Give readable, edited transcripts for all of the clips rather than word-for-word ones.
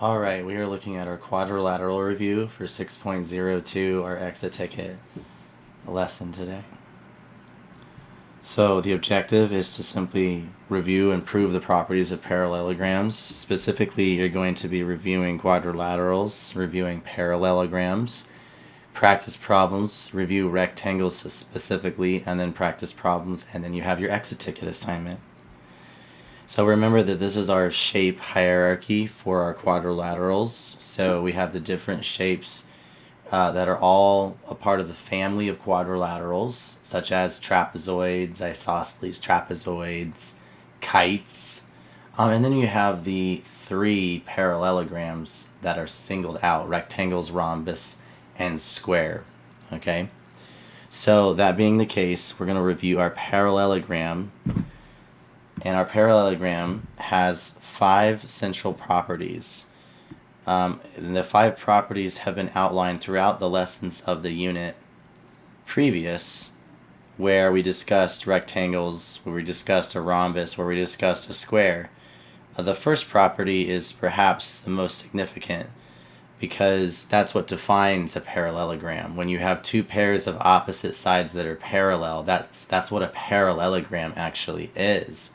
All right, we are looking at our quadrilateral review for 6.02, our exit ticket lesson today. So the objective is to simply review and prove the properties of parallelograms. Specifically, you're going to be reviewing quadrilaterals, reviewing parallelograms, practice problems, review rectangles specifically, and then practice problems, and then you have your exit ticket assignment. So remember that this is our shape hierarchy for our quadrilaterals. So we have the different shapes that are all a part of the family of quadrilaterals, such as trapezoids, isosceles trapezoids, kites. And then you have the three parallelograms that are singled out: rectangles, rhombus, and square. Okay? So that being the case, we're going to review our parallelogram. And our parallelogram has 5 central properties. And the 5 properties have been outlined throughout the lessons of the unit previous, where we discussed rectangles, where we discussed a rhombus, where we discussed a square. The first property is perhaps the most significant, because that's what defines a parallelogram. When you have 2 pairs of opposite sides that are parallel, that's what a parallelogram actually is.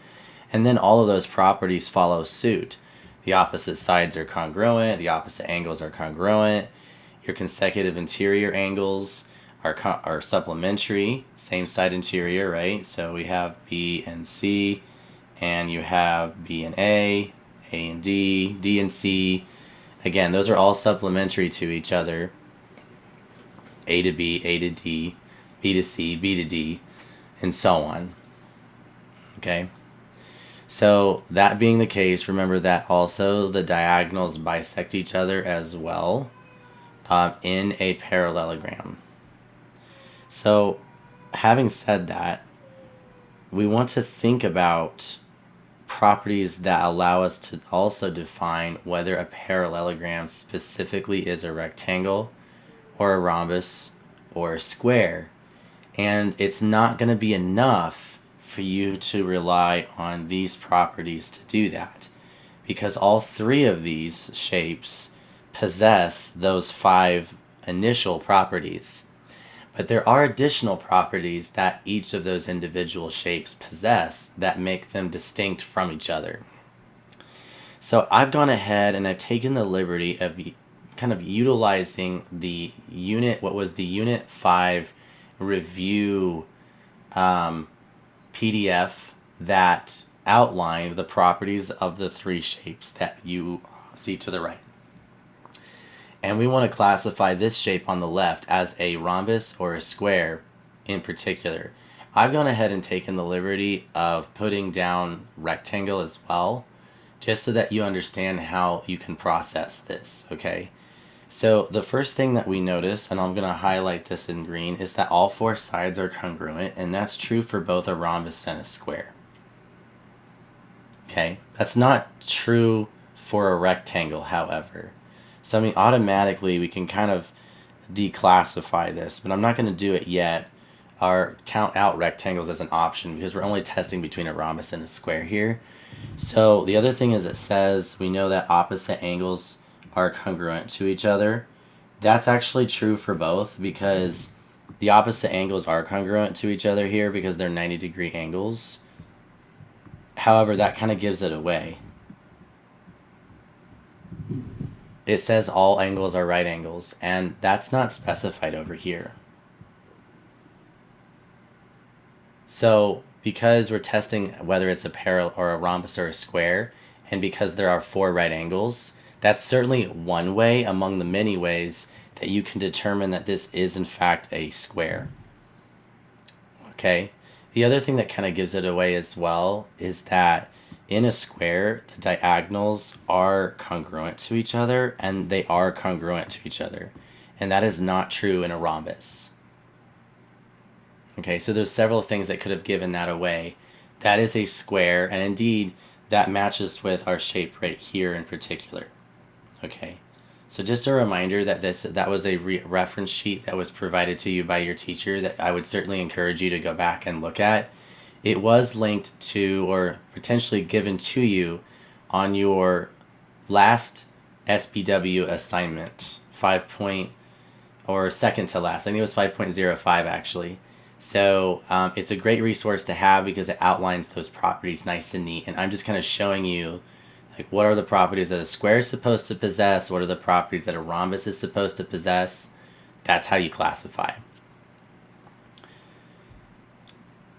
And then all of those properties follow suit. The opposite sides are congruent, the opposite angles are congruent, your consecutive interior angles are supplementary, same side interior, right? So we have B and C, and you have B and A and D, D and C. Again, those are all supplementary to each other. A to B, A to D, B to C, B to D, and so on. Okay? So that being the case, remember that also the diagonals bisect each other as well in a parallelogram. So having said that, we want to think about properties that allow us to also define whether a parallelogram specifically is a rectangle or a rhombus or a square. And it's not going to be enough for you to rely on these properties to do that, because all 3 of these shapes possess those 5 initial properties. But there are additional properties that each of those individual shapes possess that make them distinct from each other. So I've gone ahead and I've taken the liberty of kind of utilizing the Unit 5 review PDF that outlined the properties of the 3 shapes that you see to the right. And we want to classify this shape on the left as a rhombus or a square in particular. I've gone ahead and taken the liberty of putting down rectangle as well, just so that you understand how you can process this, okay? So the first thing that we notice, and I'm going to highlight this in green, is that all 4 sides are congruent, and that's true for both a rhombus and a square. Okay, that's not true for a rectangle, however. So I mean, automatically we can kind of declassify this, but I'm not going to do it yet, or count out rectangles as an option, because we're only testing between a rhombus and a square here. So the other thing is, it says we know that opposite angles are congruent to each other. That's actually true for both, because the opposite angles are congruent to each other here because they're 90-degree angles. However, that kind of gives it away. It says all angles are right angles, and that's not specified over here. So because we're testing whether it's a parallel or a rhombus or a square, and because there are 4 right angles, that's certainly one way among the many ways that you can determine that this is in fact a square. Okay? The other thing that kind of gives it away as well is that in a square, the diagonals are congruent to each other, and they are congruent to each other. And that is not true in a rhombus. Okay, so there's several things that could have given that away. That is a square, and indeed, that matches with our shape right here in particular. Okay, so just a reminder that that was a reference sheet that was provided to you by your teacher that I would certainly encourage you to go back and look at. It was linked to, or potentially given to you, on your last SBW assignment, 5 point, or second to last. I think it was 5.05 actually. So it's a great resource to have because it outlines those properties nice and neat. And I'm just kind of showing you like what are the properties that a square is supposed to possess, what are the properties that a rhombus is supposed to possess. That's how you classify.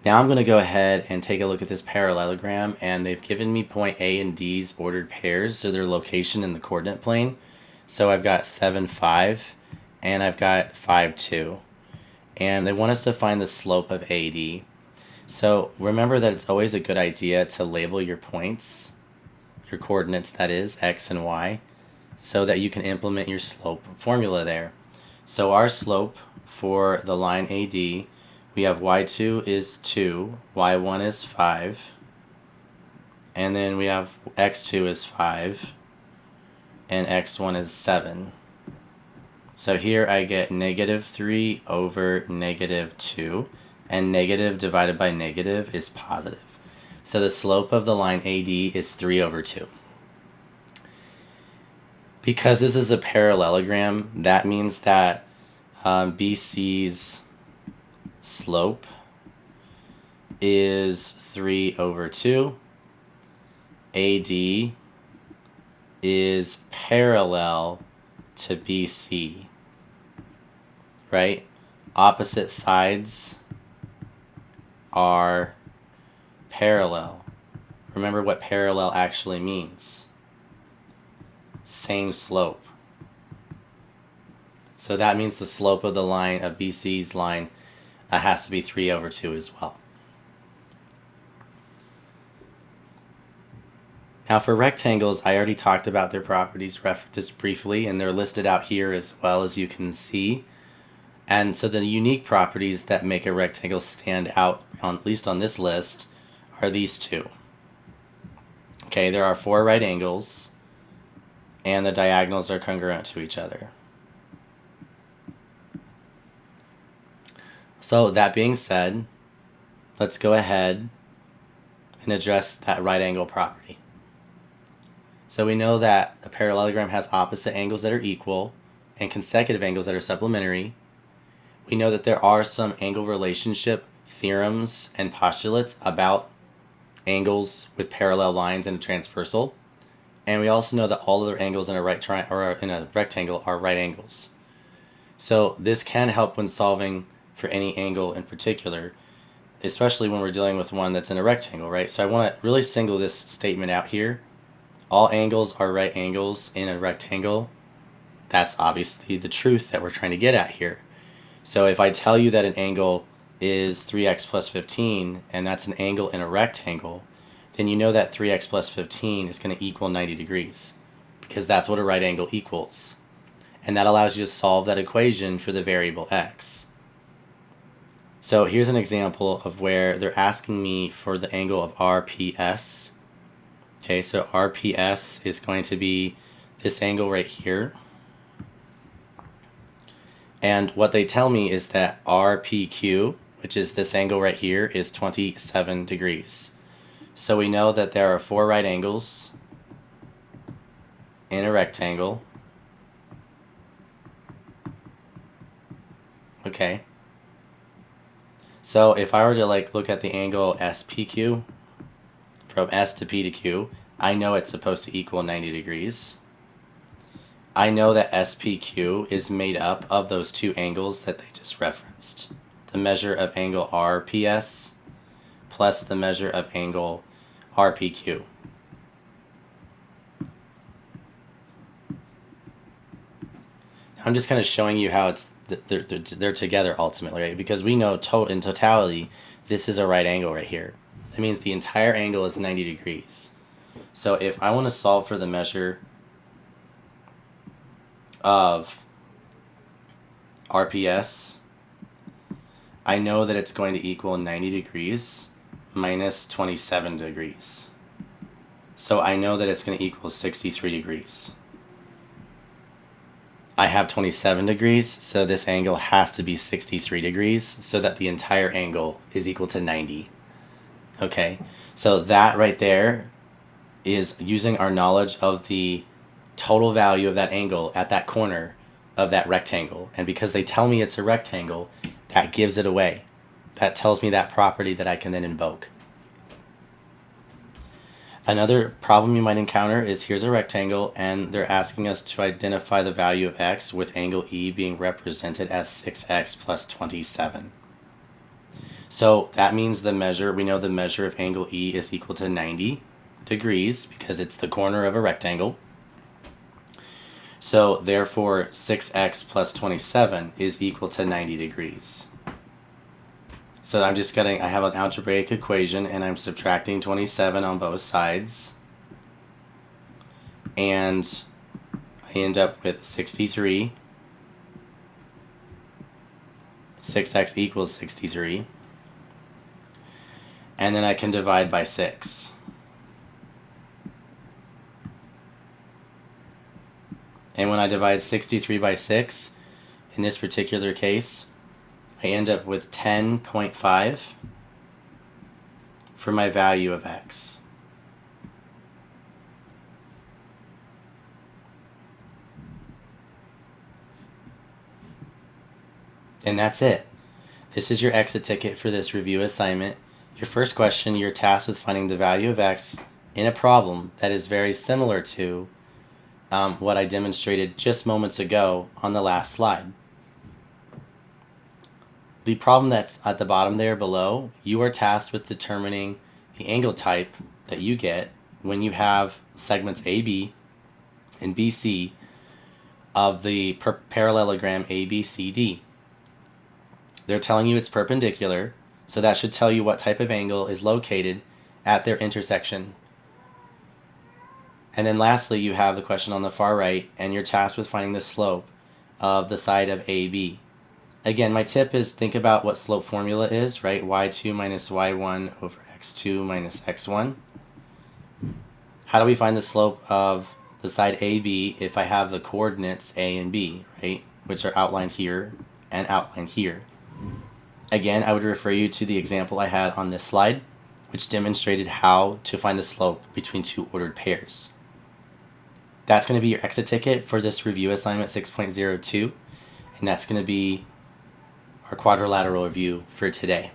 Now I'm going to go ahead and take a look at this parallelogram, and they've given me point A and D's ordered pairs, so their location in the coordinate plane. So I've got 7, 5, and I've got 5, 2. And they want us to find the slope of AD. So remember that it's always a good idea to label your points, your coordinates that is, X and Y, so that you can implement your slope formula there. So our slope for the line AD, we have y2 is 2, y1 is 5, and then we have x2 is 5, and x1 is 7. So here I get negative 3 over negative 2, and negative divided by negative is positive. So the slope of the line AD is 3 over 2. Because this is a parallelogram, that means that BC's slope is 3 over 2. AD is parallel to BC, right? Opposite sides are parallel. Remember what parallel actually means. Same slope. So that means the slope of the line of BC's line has to be 3 over 2 as well. Now for rectangles, I already talked about their properties just briefly, and they're listed out here as well, as you can see. And so the unique properties that make a rectangle stand out, at least on this list, are these two. Okay, there are 4 right angles, and the diagonals are congruent to each other. So that being said, let's go ahead and address that right angle property. So we know that a parallelogram has opposite angles that are equal and consecutive angles that are supplementary. We know that there are some angle relationship theorems and postulates about angles with parallel lines and a transversal. And we also know that all other angles in a in a rectangle are right angles. So this can help when solving for any angle in particular, especially when we're dealing with one that's in a rectangle, right? So I want to really single this statement out here. All angles are right angles in a rectangle. That's obviously the truth that we're trying to get at here. So if I tell you that an angle is 3x plus 15, and that's an angle in a rectangle, then you know that 3x plus 15 is going to equal 90 degrees, because that's what a right angle equals. And that allows you to solve that equation for the variable x. So here's an example of where they're asking me for the angle of RPS. Okay, so RPS is going to be this angle right here. And what they tell me is that RPQ, which is this angle right here, is 27 degrees. So we know that there are 4 right angles in a rectangle. Okay. So if I were to look at the angle SPQ, from S to P to Q, I know it's supposed to equal 90 degrees. I know that SPQ is made up of those 2 angles that they just referenced. The measure of angle RPS plus the measure of angle RPQ. I'm just kind of showing you how they're together ultimately, right? Because we know in totality, this is a right angle right here. That means the entire angle is 90 degrees. So if I want to solve for the measure of RPS, I know that it's going to equal 90 degrees minus 27 degrees. So I know that it's going to equal 63 degrees. I have 27 degrees, so this angle has to be 63 degrees so that the entire angle is equal to 90. Okay, so that right there is using our knowledge of the total value of that angle at that corner of that rectangle. And because they tell me it's a rectangle, that gives it away. That tells me that property that I can then invoke. Another problem you might encounter is here's a rectangle and they're asking us to identify the value of x with angle E being represented as 6x plus 27. So that means we know the measure of angle E is equal to 90 degrees because it's the corner of a rectangle. So therefore 6x plus 27 is equal to 90 degrees. So I have an algebraic equation and I'm subtracting 27 on both sides. And I end up with 63. 6x equals 63. And then I can divide by 6. And when I divide 63 by 6, in this particular case, I end up with 10.5 for my value of x. And that's it. This is your exit ticket for this review assignment. Your first question, you're tasked with finding the value of x in a problem that is very similar to what I demonstrated just moments ago on the last slide. The problem that's at the bottom there below, you are tasked with determining the angle type that you get when you have segments AB and BC of the parallelogram ABCD. They're telling you it's perpendicular, so that should tell you what type of angle is located at their intersection. And then lastly, you have the question on the far right, and you're tasked with finding the slope of the side of AB. Again, my tip is think about what slope formula is, right? y2 minus y1 over x2 minus x1. How do we find the slope of the side AB if I have the coordinates A and B, right? Which are outlined here and outlined here. Again, I would refer you to the example I had on this slide, which demonstrated how to find the slope between two ordered pairs. That's going to be your exit ticket for this review assignment 6.02, and that's going to be our quadrilateral review for today.